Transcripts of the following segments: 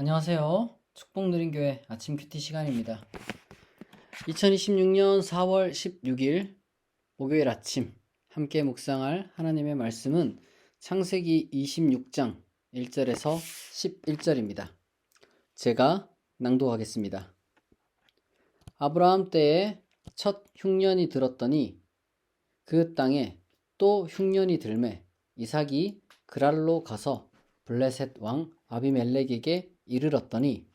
안녕하세요. 축복누린교회 아침 큐티 시간입니다. 2026년 4월 16일 목요일 아침 함께 묵상할 하나님의 말씀은 창세기 26장 1절에서 11절입니다. 제가 낭독하겠습니다. 아브라함 때에 첫 흉년이 들었더니 그 땅에 또 흉년이 들매 이삭이 그랄로 가서 블레셋 왕 아비멜렉에게 이르렀더니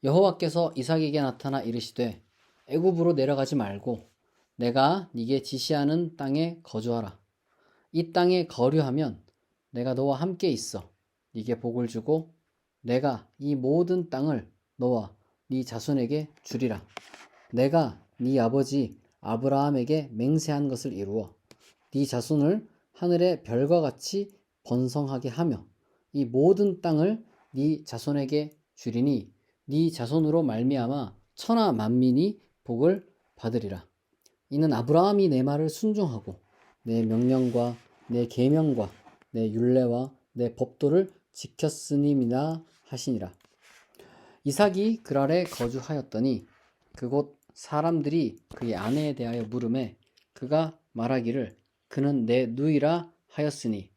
여호와께서 이삭에게 나타나 이르시되 애굽으로 내려가지 말고 내가 네게 지시하는 땅에 거주하라. 이 땅에 거류하면 내가 너와 함께 있어 네게 복을 주고 내가 이 모든 땅을 너와 네 자손에게 주리라. 내가 네 아버지 아브라함에게 맹세한 것을 이루어 네 자손을 하늘의 별과 같이 번성하게 하며 이 모든 땅을 네 자손에게 주리니 네 자손으로 말미암아 천하 만민이 복을 받으리라. 이는 아브라함이 내 말을 순종하고 내 명령과 내 계명과 내 율례와 내 법도를 지켰으님이라 하시니라. 이삭이 그랄에 거주하였더니 그곳 사람들이 그의 아내에 대하여 물으매 그가 말하기를 그는 내 누이라 하였으니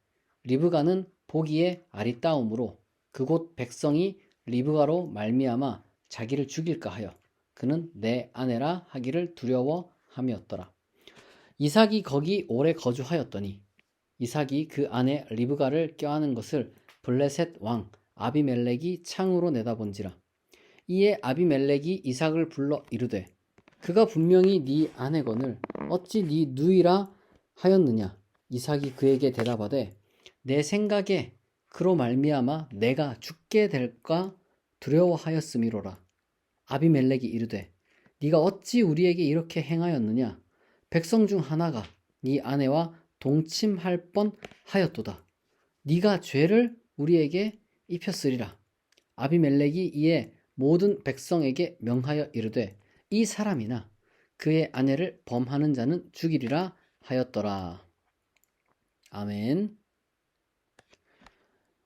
리브가는 보기에 아리따움으로 그곳 백성이 리브가로 말미암아 자기를 죽일까 하여 그는 내 아내라 하기를 두려워함이었더라. 이삭이 거기 오래 거주하였더니 이삭이 그 아내 리브가를 껴안은 것을 블레셋 왕 아비멜렉이 창으로 내다본지라. 이에 아비멜렉이 이삭을 불러 이르되 그가 분명히 네 아내거늘 어찌 네 누이라 하였느냐. 이삭이 그에게 대답하되 내 생각에 그로 말미암아 내가 죽게 될까 두려워하였음이로라. 아비멜렉이 이르되 네가 어찌 우리에게 이렇게 행하였느냐. 백성 중 하나가 네 아내와 동침할 뻔하였도다. 네가 죄를 우리에게 입혔으리라. 아비멜렉이 이에 모든 백성에게 명하여 이르되 이 사람이나 그의 아내를 범하는 자는 죽이리라 하였더라. 아멘.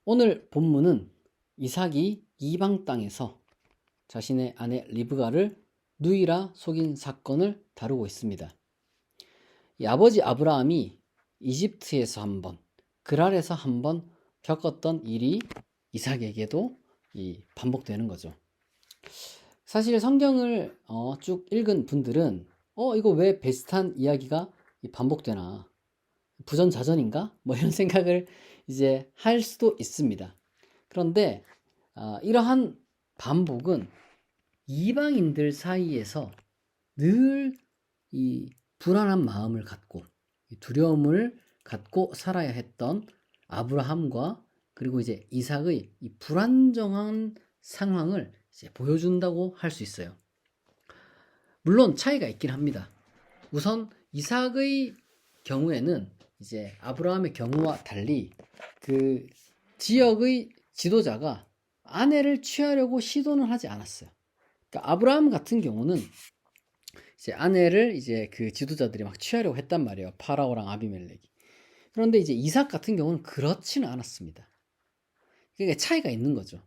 오늘 본문은 이삭이 이방 땅에서 자신의 아내 리브가를 누이라 속인 사건을 다루고 있습니다. 이 아버지 아브라함이 이집트에서 한 번, 그랄에서 한 번 겪었던 일이 이삭에게도 반복되는 거죠. 사실 성경을 쭉 읽은 분들은 이거 왜 비슷한 이야기가 반복되나? 부전자전인가? 뭐 이런 생각을 이제 할 수도 있습니다. 그런데 이러한 반복은 이방인들 사이에서 늘 이 불안한 마음을 갖고 두려움을 갖고 살아야 했던 아브라함과 그리고 이제 이삭의 이 불안정한 상황을 이제 보여준다고 할 수 있어요. 물론 차이가 있긴 합니다. 우선 이삭의 경우에는 이제 아브라함의 경우와 달리 그 지역의 지도자가 아내를 취하려고 시도는 하지 않았어요. 그러니까 아브라함 같은 경우는 이제 아내를 이제 그 지도자들이 막 취하려고 했단 말이에요. 파라오랑 아비멜렉이. 그런데 이제 이삭 같은 경우는 그렇지는 않았습니다. 그러니까 차이가 있는 거죠.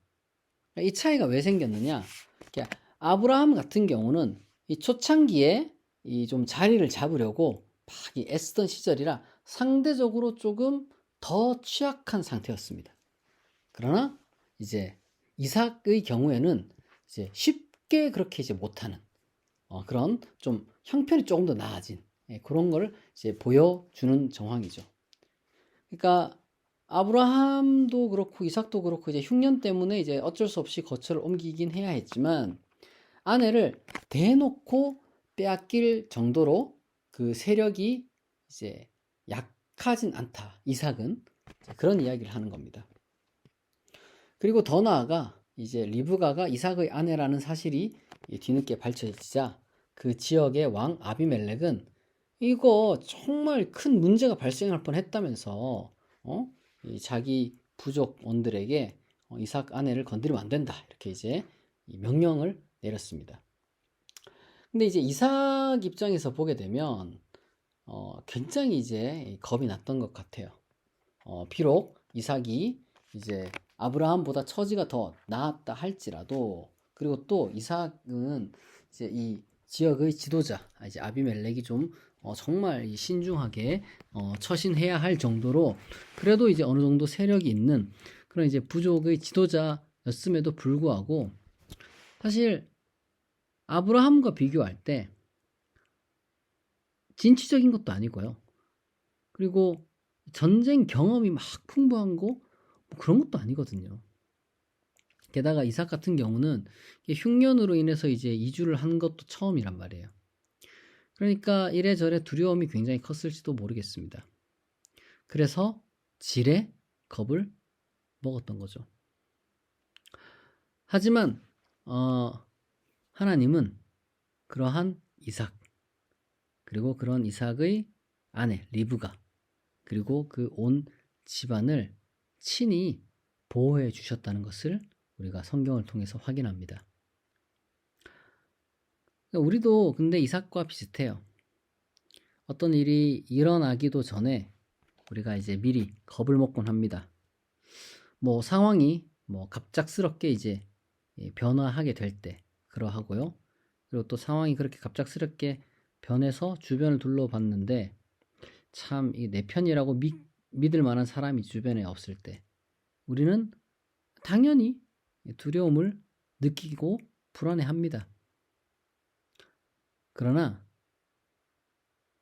이 차이가 왜 생겼느냐? 그러니까 아브라함 같은 경우는 이 초창기에 이 좀 자리를 잡으려고 막 애쓰던 시절이라 상대적으로 조금 더 취약한 상태였습니다. 그러나 이제 이삭의 경우에는 이제 쉽게 그렇게 이제 못하는 그런 좀 형편이 조금 더 나아진 그런 걸 이제 보여주는 정황이죠. 그러니까 아브라함도 그렇고 이삭도 그렇고 이제 흉년 때문에 이제 어쩔 수 없이 거처를 옮기긴 해야 했지만 아내를 대놓고 빼앗길 정도로 그 세력이 이제 약하진 않다. 이삭은 그런 이야기를 하는 겁니다. 그리고 더 나아가 이제 리브가가 이삭의 아내라는 사실이 뒤늦게 밝혀지자 그 지역의 왕 아비멜렉은 이거 정말 큰 문제가 발생할 뻔했다면서 자기 부족원들에게 이삭 아내를 건드리면 안 된다 이렇게 이제 명령을 내렸습니다. 근데 이제 이삭 입장에서 보게 되면 굉장히 이제 겁이 났던 것 같아요. 비록 이삭이 이제 아브라함보다 처지가 더 나았다 할지라도, 그리고 또 이삭은 이제 이 지역의 지도자, 이제 아비멜렉이 좀 정말 신중하게 처신해야 할 정도로 그래도 이제 어느 정도 세력이 있는 그런 이제 부족의 지도자였음에도 불구하고, 사실 아브라함과 비교할 때 진취적인 것도 아니고요. 그리고 전쟁 경험이 막 풍부한 거 뭐 그런 것도 아니거든요. 게다가 이삭 같은 경우는 흉년으로 인해서 이제 이주를 한 것도 처음이란 말이에요. 그러니까 이래저래 두려움이 굉장히 컸을지도 모르겠습니다. 그래서 지레 겁을 먹었던 거죠. 하지만 하나님은 그러한 이삭, 그리고 그런 이삭의 아내 리브가, 그리고 그 온 집안을 친히 보호해 주셨다는 것을 우리가 성경을 통해서 확인합니다. 우리도 근데 이삭과 비슷해요. 어떤 일이 일어나기도 전에 우리가 이제 미리 겁을 먹곤 합니다. 뭐 상황이 뭐 갑작스럽게 이제 변화하게 될 때 그러하고요. 그리고 또 상황이 그렇게 갑작스럽게 변해서 주변을 둘러봤는데 참 내 편이라고 믿을 만한 사람이 주변에 없을 때 우리는 당연히 두려움을 느끼고 불안해합니다. 그러나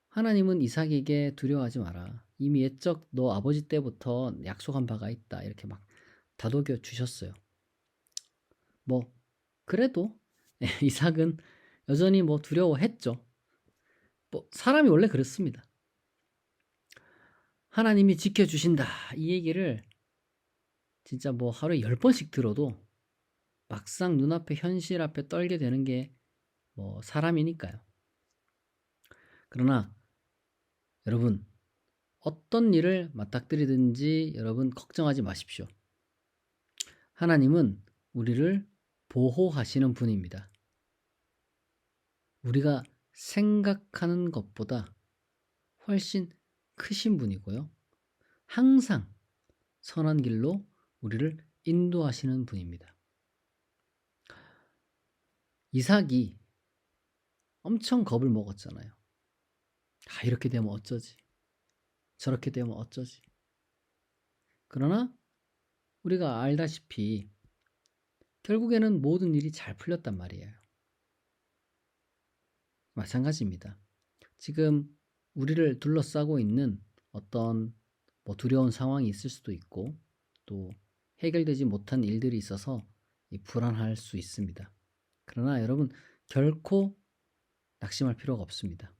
하나님은 이삭에게 두려워하지 마라. 이미 옛적 너 아버지 때부터 약속한 바가 있다. 이렇게 막 다독여 주셨어요. 뭐 그래도 이삭은 여전히 뭐 두려워했죠. 뭐 사람이 원래 그렇습니다. 하나님이 지켜주신다. 이 얘기를 진짜 뭐 하루에 10번씩 들어도 막상 눈앞에 현실 앞에 떨게 되는 게 뭐 사람이니까요. 그러나 여러분, 어떤 일을 맞닥뜨리든지 여러분 걱정하지 마십시오. 하나님은 우리를 보호하시는 분입니다. 우리가 생각하는 것보다 훨씬 크신 분이고요. 항상 선한 길로 우리를 인도하시는 분입니다. 이삭이 엄청 겁을 먹었잖아요. 이렇게 되면 어쩌지? 저렇게 되면 어쩌지? 그러나 우리가 알다시피 결국에는 모든 일이 잘 풀렸단 말이에요. 마찬가지입니다. 지금 우리를 둘러싸고 있는 어떤 뭐 두려운 상황이 있을 수도 있고 또 해결되지 못한 일들이 있어서 불안할 수 있습니다. 그러나 여러분 결코 낙심할 필요가 없습니다.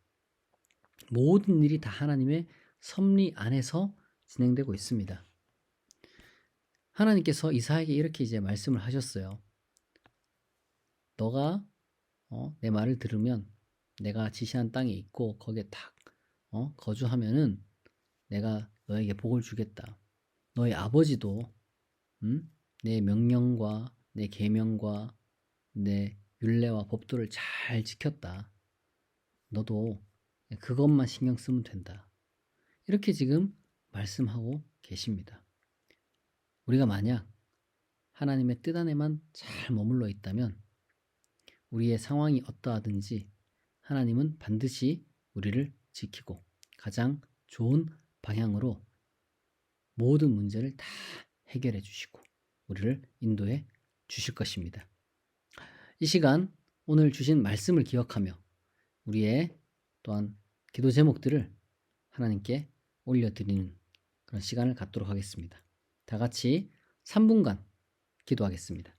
모든 일이 다 하나님의 섭리 안에서 진행되고 있습니다. 하나님께서 이삭에게 이렇게 이제 말씀을 하셨어요. 너가 내 말을 들으면 내가 지시한 땅에 있고 거기에 딱 거주하면은 내가 너에게 복을 주겠다. 너의 아버지도 내 명령과 내 계명과 내 율례와 법도를 잘 지켰다. 너도 그것만 신경 쓰면 된다. 이렇게 지금 말씀하고 계십니다. 우리가 만약 하나님의 뜻 안에만 잘 머물러 있다면 우리의 상황이 어떠하든지 하나님은 반드시 우리를 지키고 가장 좋은 방향으로 모든 문제를 다 해결해 주시고 우리를 인도해 주실 것입니다. 이 시간 오늘 주신 말씀을 기억하며 우리의 또한 기도 제목들을 하나님께 올려드리는 그런 시간을 갖도록 하겠습니다. 다 같이 3분간 기도하겠습니다.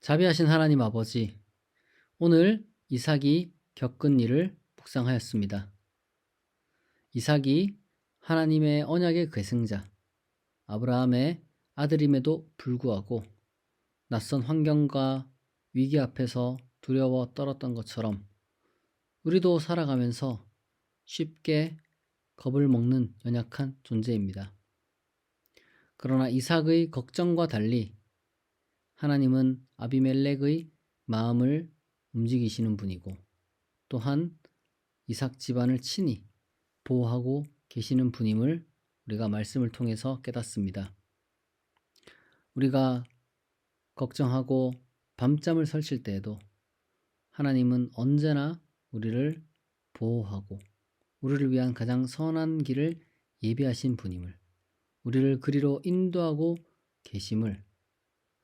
자비하신 하나님 아버지, 오늘 이삭이 겪은 일을 묵상하였습니다. 이삭이 하나님의 언약의 계승자, 아브라함의 아들임에도 불구하고 낯선 환경과 위기 앞에서 두려워 떨었던 것처럼 우리도 살아가면서 쉽게 겁을 먹는 연약한 존재입니다. 그러나 이삭의 걱정과 달리 하나님은 아비멜렉의 마음을 움직이시는 분이고 또한 이삭 집안을 친히 보호하고 계시는 분임을 우리가 말씀을 통해서 깨닫습니다. 우리가 걱정하고 밤잠을 설칠 때에도 하나님은 언제나 우리를 보호하고 우리를 위한 가장 선한 길을 예비하신 분임을, 우리를 그리로 인도하고 계심을,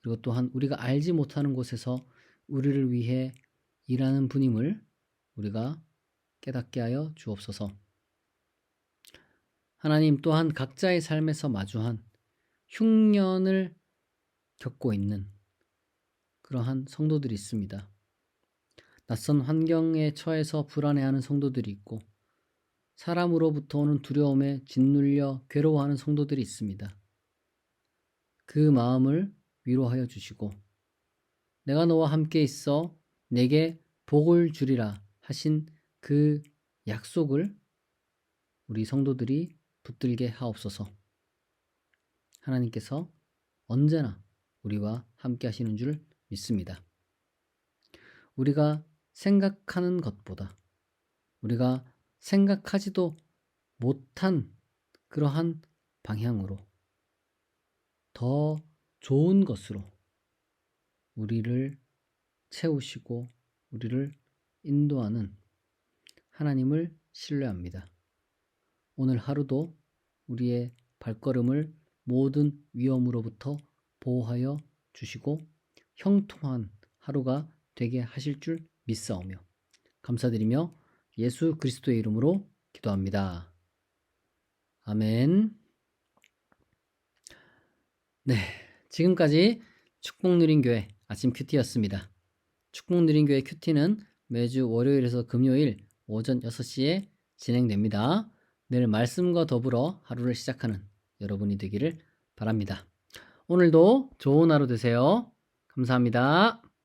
그리고 또한 우리가 알지 못하는 곳에서 우리를 위해 일하는 분임을 우리가 깨닫게 하여 주옵소서. 하나님 또한 각자의 삶에서 마주한 흉년을 겪고 있는 그러한 성도들이 있습니다. 낯선 환경에 처해서 불안해하는 성도들이 있고 사람으로부터 오는 두려움에 짓눌려 괴로워하는 성도들이 있습니다. 그 마음을 위로하여 주시고 내가 너와 함께 있어 내게 복을 주리라 하신 그 약속을 우리 성도들이 붙들게 하옵소서. 하나님께서 언제나 우리와 함께 하시는 줄 믿습니다. 우리가 생각하는 것보다 우리가 생각하지도 못한 그러한 방향으로 더 좋은 것으로 우리를 채우시고 우리를 인도하는 하나님을 신뢰합니다. 오늘 하루도 우리의 발걸음을 모든 위험으로부터 보호하여 주시고 형통한 하루가 되게 하실 줄 믿사오며 감사드리며 예수 그리스도의 이름으로 기도합니다. 아멘. 네, 지금까지 축복누린교회 아침 큐티였습니다. 축복누린교회 큐티는 매주 월요일에서 금요일 오전 6시에 진행됩니다. 내일 말씀과 더불어 하루를 시작하는 여러분이 되기를 바랍니다. 오늘도 좋은 하루 되세요. 감사합니다.